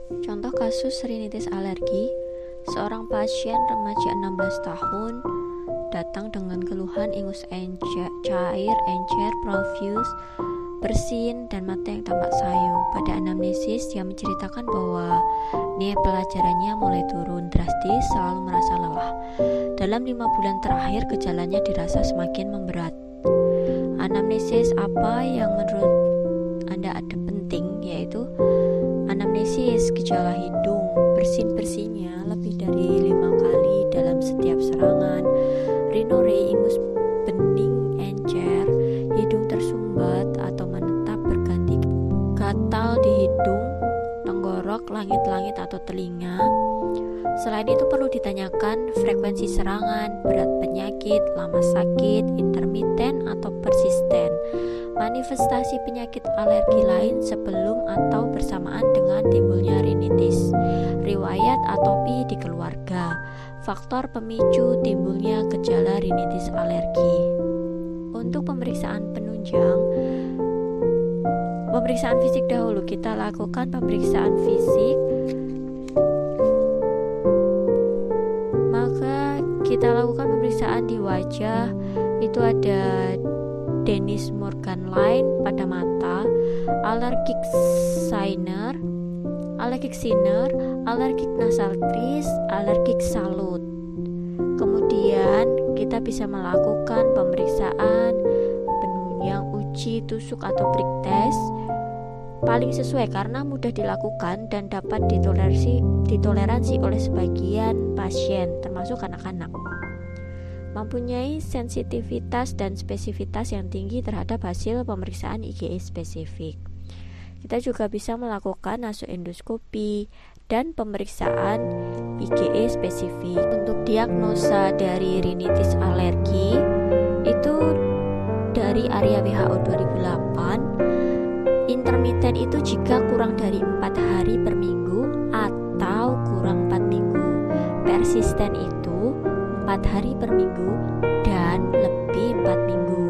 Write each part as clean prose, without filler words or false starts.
Contoh kasus rinitis alergi, seorang pasien remaja 16 tahun datang dengan keluhan ingus cair, encer, profuse, bersin, dan mata yang tampak sayu. Pada anamnesis, dia menceritakan bahwa nilai pelajarannya mulai turun drastis, selalu merasa lelah. Dalam 5 bulan terakhir, gejalanya dirasa semakin memberat. Anamnesis apa yang menurut Anda ada penting, yaitu anamnesis gejala hidung, bersin-bersinnya lebih dari 5 kali dalam setiap serangan, rhinore, ingus bening, encer, hidung tersumbat atau menetap berganti, gatal di hidung, tenggorok, langit-langit atau telinga. Selain itu perlu ditanyakan frekuensi serangan, berat penyakit, lama sakit, intermiten atau persisten, manifestasi penyakit alergi lain sebelum atau bersamaan dengan timbulnya rinitis, riwayat atopi di keluarga, faktor pemicu timbulnya gejala rinitis alergi. Untuk pemeriksaan penunjang, pemeriksaan fisik dahulu. Kita lakukan pemeriksaan fisik. Maka kita lakukan pemeriksaan di wajah. Itu ada Dennis Morgan line pada mata, allergic sinner, allergic nasal crease, allergic salut. Kemudian kita bisa melakukan pemeriksaan penunjang uji tusuk atau prick test. Paling sesuai karena mudah dilakukan dan dapat ditoleransi oleh sebagian pasien, termasuk anak-anak. Mempunyai sensitivitas dan spesifitas yang tinggi terhadap hasil pemeriksaan IgE spesifik. Kita juga bisa melakukan nasoendoskopi dan pemeriksaan IgE spesifik. Untuk diagnosa dari rinitis alergi itu dari area WHO 2008, intermiten itu jika kurang dari 4 hari per minggu atau kurang 4 minggu. Persisten itu 4 hari per minggu dan lebih 4 minggu.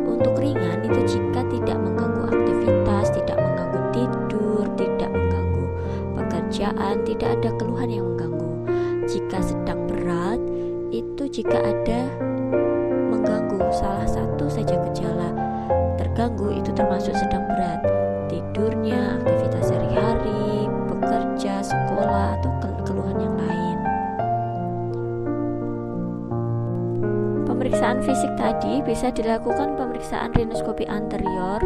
Untuk ringan itu jika tidak mengganggu aktivitas, tidak mengganggu tidur, tidak mengganggu pekerjaan, tidak ada keluhan yang mengganggu. Jika sedang berat itu jika ada mengganggu salah satu saja gejala terganggu, itu termasuk sedang berat. Tidurnya, aktivitas sehari-hari, bekerja, sekolah, atau keluhan yang lain. Pemeriksaan fisik tadi bisa dilakukan pemeriksaan rinoskopi anterior.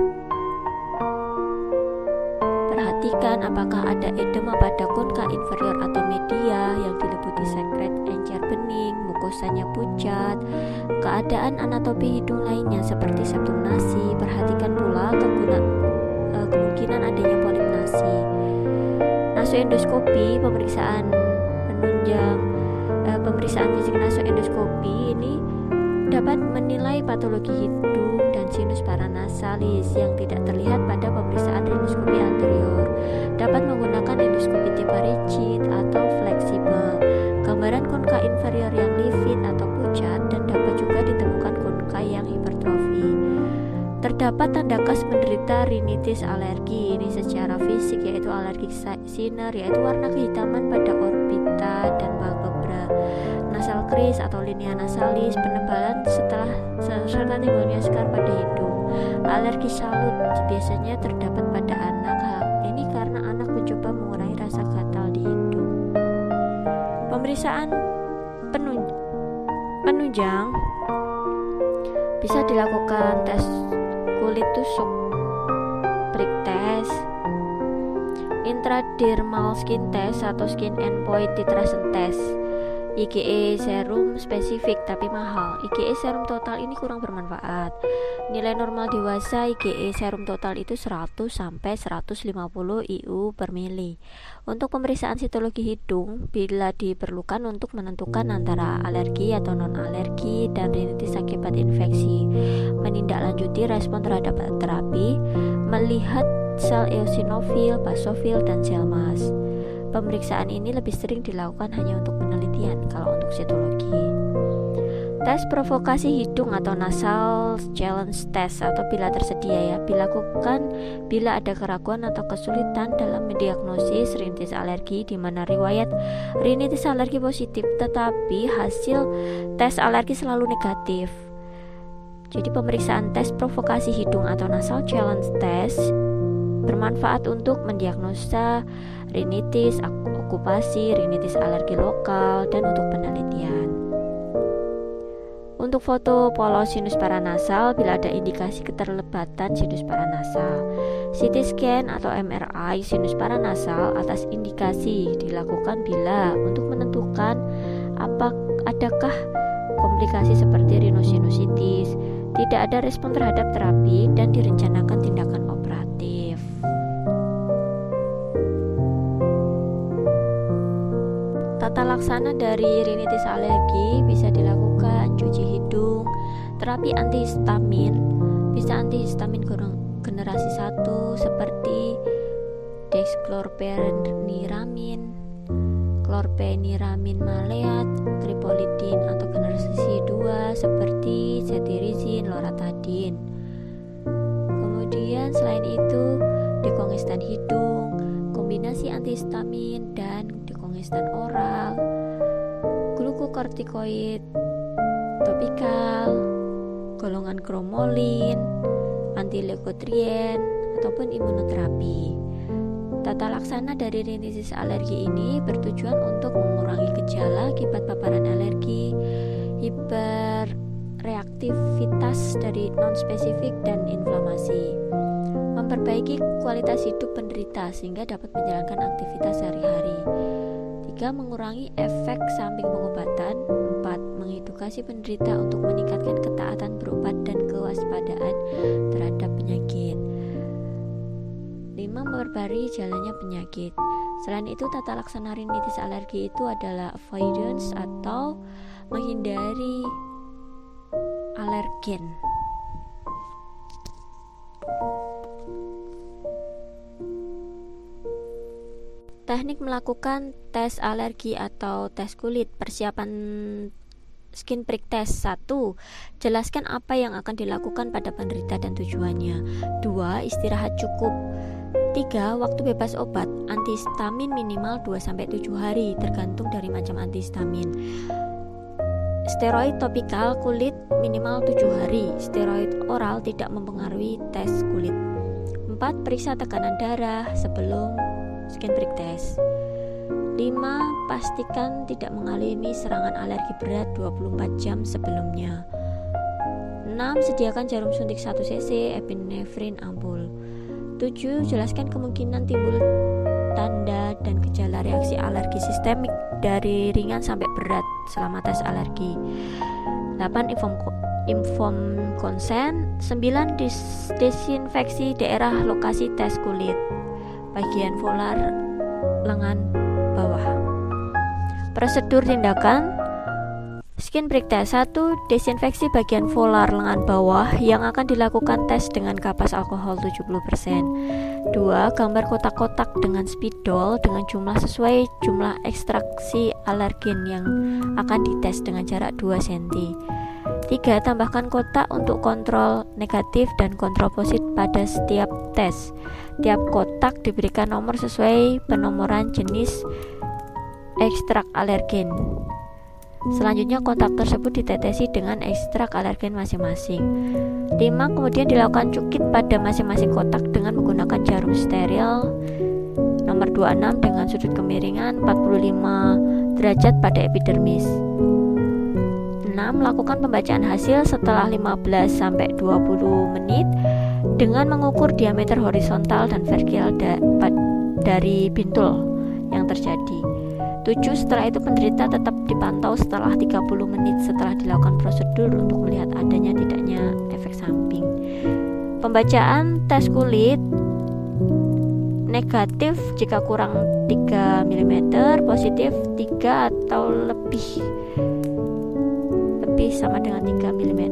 Perhatikan apakah ada edema pada konka inferior atau media yang diliputi sekret encer bening, mukosanya pucat, keadaan anatomi hidung lainnya seperti septum nasi. Perhatikan pula kemungkinan adanya polip nasi. Nasoendoskopi, pemeriksaan penunjang, pemeriksaan fisik nasoendoskopi ini dapat menilai patologi hidung dan sinus paranasalis yang tidak terlihat pada pemeriksaan rinoskopi anterior. Dapat menggunakan endoskopi tipe rigid atau fleksibel, gambaran konka inferior yang livid atau pucat, dan dapat juga ditemukan konka yang hipertrofi. Terdapat tanda khas penderita rinitis alergi ini secara fisik, yaitu allergic sinner, yaitu warna kehitaman pada orbita dan palpebra, nasal crease atau linea nasalis, penebalan serta timbulnya skar pada hidung. Alergi salut biasanya terdapat pada anak. Ini karena anak mencoba mengurangi rasa gatal di hidung. Pemeriksaan penunjang bisa dilakukan tes kulit tusuk, prick test, intradermal skin test atau skin endpoint titration test, IgE serum spesifik tapi mahal. IgE serum total ini kurang bermanfaat. Nilai normal dewasa IgE serum total itu 100 sampai 150 IU per mili. Untuk pemeriksaan sitologi hidung bila diperlukan untuk menentukan antara alergi atau non alergi dan rinitis akibat infeksi. Menindaklanjuti respon terhadap terapi, melihat sel eosinofil, basofil, dan sel mas. Pemeriksaan ini lebih sering dilakukan hanya untuk penelitian kalau untuk sitologi. Tes provokasi hidung atau nasal challenge test atau bila tersedia dilakukan bila ada keraguan atau kesulitan dalam mendiagnosis rinitis alergi di mana riwayat rinitis alergi positif tetapi hasil tes alergi selalu negatif. Jadi pemeriksaan tes provokasi hidung atau nasal challenge test bermanfaat untuk mendiagnosa rinitis okupasi, rinitis alergi lokal, dan untuk penelitian. Untuk foto polos sinus paranasal bila ada indikasi keterlibatan sinus paranasal. CT scan atau MRI sinus paranasal atas indikasi dilakukan bila untuk menentukan adakah komplikasi seperti rhinosinusitis, tidak ada respon terhadap terapi dan direncanakan tindakan operatif. Tata laksana dari rinitis alergi bisa dilakukan cuci hidung, terapi antihistamin, bisa antihistamin generasi 1 seperti dexclorpeniramin, chlorpeniramin maleat, tripolidin atau generasi 2 seperti cetirizin, loratadin. Kemudian selain itu dekongestan hidung, kombinasi antihistamin dan dekongestan oral, glukokortikoid topikal, golongan kromolin, antileukotrien ataupun imunoterapi. Tata laksana dari rinitis alergi ini bertujuan untuk mengurangi gejala akibat paparan alergi, hiperreaktivitas dari non-spesifik dan inflamasi, memperbaiki kualitas hidup penderita sehingga dapat menjalankan aktivitas sehari-hari. 3. Mengurangi efek samping pengobatan. 4. Mengedukasi penderita untuk meningkatkan ketaatan berobat dan kewaspadaan terhadap penyakit. 5. Memperbarui jalannya penyakit. Selain itu, tata laksana rinitis alergi itu adalah avoidance atau menghindari alergen. Teknik melakukan tes alergi atau tes kulit. Persiapan skin prick test. 1. Jelaskan apa yang akan dilakukan pada penderita dan tujuannya. 2. Istirahat cukup. 3. Waktu bebas obat. Antihistamin minimal 2-7 hari tergantung dari macam antihistamin. Steroid topikal kulit minimal 7 hari. Steroid oral tidak mempengaruhi tes kulit. 4. Periksa tekanan darah sebelum skin prick test. 5. Pastikan tidak mengalami serangan alergi berat 24 jam sebelumnya. 6. Sediakan jarum suntik 1 cc epinefrin ampul. 7. Jelaskan kemungkinan timbul tanda dan gejala reaksi alergi sistemik dari ringan sampai berat selama tes alergi. 8. Inform konsen. 9. Desinfeksi daerah lokasi tes kulit, bagian volar lengan bawah. Prosedur tindakan skin prick test. 1. Desinfeksi bagian volar lengan bawah yang akan dilakukan tes dengan kapas alkohol 70%. 2. Gambar kotak-kotak dengan spidol dengan jumlah sesuai jumlah ekstraksi alergen yang akan dites dengan jarak 2 cm. 3. Tambahkan kotak untuk kontrol negatif dan kontrol positif pada setiap tes. Tiap kotak diberikan nomor sesuai penomoran jenis ekstrak alergen. Selanjutnya kotak tersebut ditetesi dengan ekstrak alergen masing-masing. 5. Kemudian dilakukan cukit pada masing-masing kotak dengan menggunakan jarum steril nomor 26 dengan sudut kemiringan 45 derajat pada epidermis. 6. Lakukan pembacaan hasil setelah 15-20 menit dengan mengukur diameter horizontal dan vertikal dari bintul yang terjadi. 7. Setelah itu penderita tetap dipantau setelah 30 menit setelah dilakukan prosedur untuk melihat adanya tidaknya efek samping. Pembacaan tes kulit negatif jika kurang 3 mm, positif 3 atau lebih sama dengan 3 mm.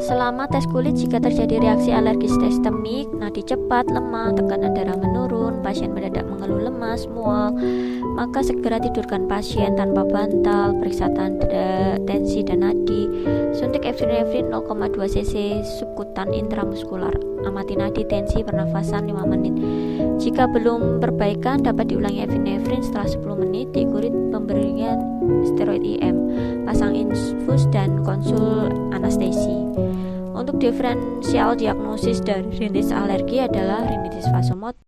Selama tes kulit, jika terjadi reaksi alergi sistemik, nadi cepat, lemah, tekanan darah menurun, pasien mendadak mengeluh lemas, mual, maka segera tidurkan pasien tanpa bantal, periksa tanda tensi dan nadi, suntik epinefrin 0,2 cc subkutan intramuskular, amati nadi, tensi, pernafasan 5 menit. Jika belum perbaikan, dapat diulangi epinefrin setelah 10 menit, diikuti pemberian steroid IM, pasang infus dan konsul anestesi. Untuk diferensial diagnosis dari rinitis alergi adalah rinitis vasomotor,